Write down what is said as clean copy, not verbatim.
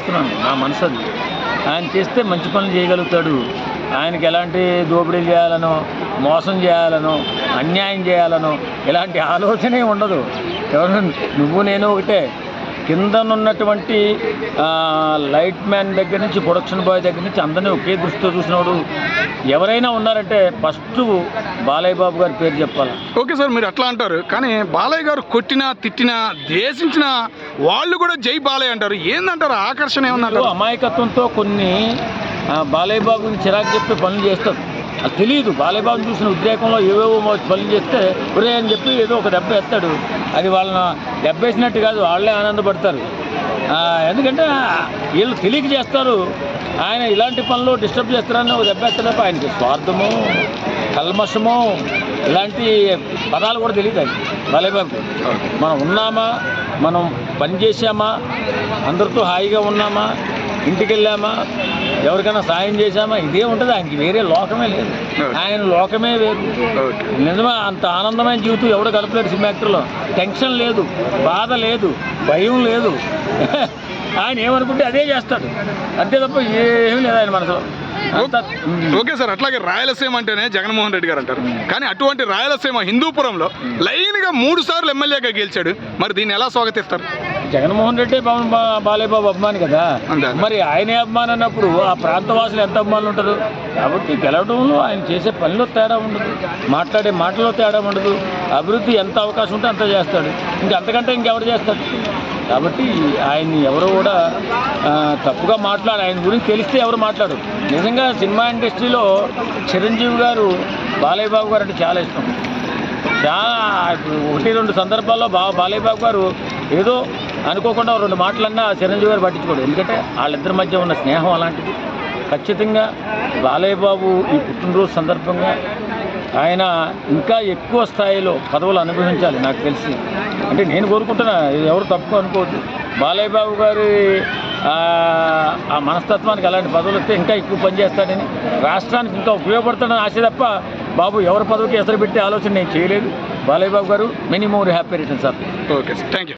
చెప్తున్నాను, నా మనసు అది. ఆయన చేస్తే మంచి పనులు చేయగలుగుతాడు. ఆయనకి ఎలాంటి దోపిడీలు చేయాలనో, మోసం చేయాలనో, అన్యాయం చేయాలనో ఇలాంటి ఆలోచనే ఉండదు. ఎవరు నువ్వు నేను ఒకటే. కిందనున్నటువంటి లైట్ మ్యాన్ దగ్గర నుంచి ప్రొడక్షన్ బాయ్ దగ్గర నుంచి అందరినీ ఒకే దృష్టితో చూసినవాడు ఎవరైనా ఉన్నారంటే ఫస్ట్ బాలయ్య బాబు గారి పేరు చెప్పాలి. ఓకే సార్, మీరు అట్లా అంటారు, కానీ బాలయ్య గారు కొట్టినా తిట్టినా ద్వేషించిన వాళ్ళు కూడా జై బాలయ్య అంటారు. ఏందంటారు ఆకర్షణ ఏమన్నారు? అమాయకత్వంతో కొన్ని బాలయ్య బాబు గురించి చిరాకు చెప్పే పనులు చేస్తారు. అది తెలియదు. బాలయ్య బాబుని చూసిన ఉద్రేకంలో ఏవేవో పనులు చేస్తే ఒరే అని చెప్పి ఏదో ఒక దెబ్బ ఎత్తాడు. అది వాళ్ళని దెబ్బ వేసినట్టు కాదు, వాళ్ళే ఆనందపడతారు. ఎందుకంటే వీళ్ళు తెలియక చేస్తారు. ఆయన ఇలాంటి పనులు డిస్టర్బ్ చేస్తారని ఒక దెబ్బ ఎత్తలేపు. ఆయనకి స్వార్థము, కల్మషము ఇలాంటి పదాలు కూడా తెలియదు ఆయన బాలయ్య బాబుకి. మనం ఉన్నామా, మనం పని చేసామా, అందరితో హాయిగా ఉన్నామా, ఇంటికి వెళ్ళామా, ఎవరికైనా సాయం చేశామా, ఇదే ఉంటుంది. ఆయనకి వేరే లోకమే లేదు. ఆయన లోకమే వేరు. నిజమా అంత ఆనందమైన జీవితం ఎవడు గడపలేడు. సినిమా యాక్టర్లో టెన్షన్ లేదు, బాధ లేదు, భయం లేదు. ఆయన ఏమనుకుంటే అదే చేస్తాడు, అంతే తప్ప ఏమీ లేదు ఆయన మనసులో. ఓకే సార్, అట్లాగే రాయలసీమ అంటేనే జగన్మోహన్ రెడ్డి గారు అంటారు, కానీ అటువంటి రాయలసీమ హిందూపురంలో లైన్గా 3 సార్లు ఎమ్మెల్యేగా గెలిచాడు. మరి దీన్ని ఎలా స్వాగతిస్తారు? జగన్మోహన్ రెడ్డి బాలయ్య బాబు అభిమాని కదా, మరి ఆయనే అభిమాని అన్నప్పుడు ఆ ప్రాంత వాసులు ఎంత అభిమానులు ఉంటారు. కాబట్టి గెలవడంలో ఆయన చేసే పనిలో తేడా ఉండదు, మాట్లాడే మాటలో తేడా ఉండదు. అభివృద్ధి ఎంత అవకాశం ఉంటే అంత చేస్తాడు, అంతకంటే ఇంకెవరు చేస్తాడు. కాబట్టి ఆయన్ని ఎవరు కూడా తప్పుగా ఆయన గురించి తెలిస్తే ఎవరు మాట్లాడు. నిజంగా సినిమా ఇండస్ట్రీలో చిరంజీవి గారు బాలయ్య బాబు గారు అంటే చాలా ఇష్టం. చాలా 1-2 సందర్భాల్లో బాలయ్య బాబు గారు ఏదో అనుకోకుండా 2 మాటలన్నా చిరంజీవి గారు పట్టించుకోడు. ఎందుకంటే వాళ్ళిద్దరి మధ్య ఉన్న స్నేహం అలాంటిది. ఖచ్చితంగా బాలయ్య బాబు ఈ పుట్టినరోజు సందర్భంగా ఆయన ఇంకా ఎక్కువ స్థాయిలో పదవులు అనుభవించాలి. నాకు తెలిసి అంటే నేను కోరుకుంటున్నా, ఎవరు తప్పు అనుకోవద్దు. బాలయ్య బాబు గారి ఆ మనస్తత్వానికి అలాంటి పదవులు వస్తే ఇంకా ఎక్కువ పనిచేస్తాడని, రాష్ట్రానికి ఇంకా ఉపయోగపడతాడని ఆశ తప్ప బాబు ఎవరి పదవికి ఎసరు పెట్టే ఆలోచన నేను చేయలేదు. బాలయ్య బాబు గారు many more happy returns of the day. Okay, thank you.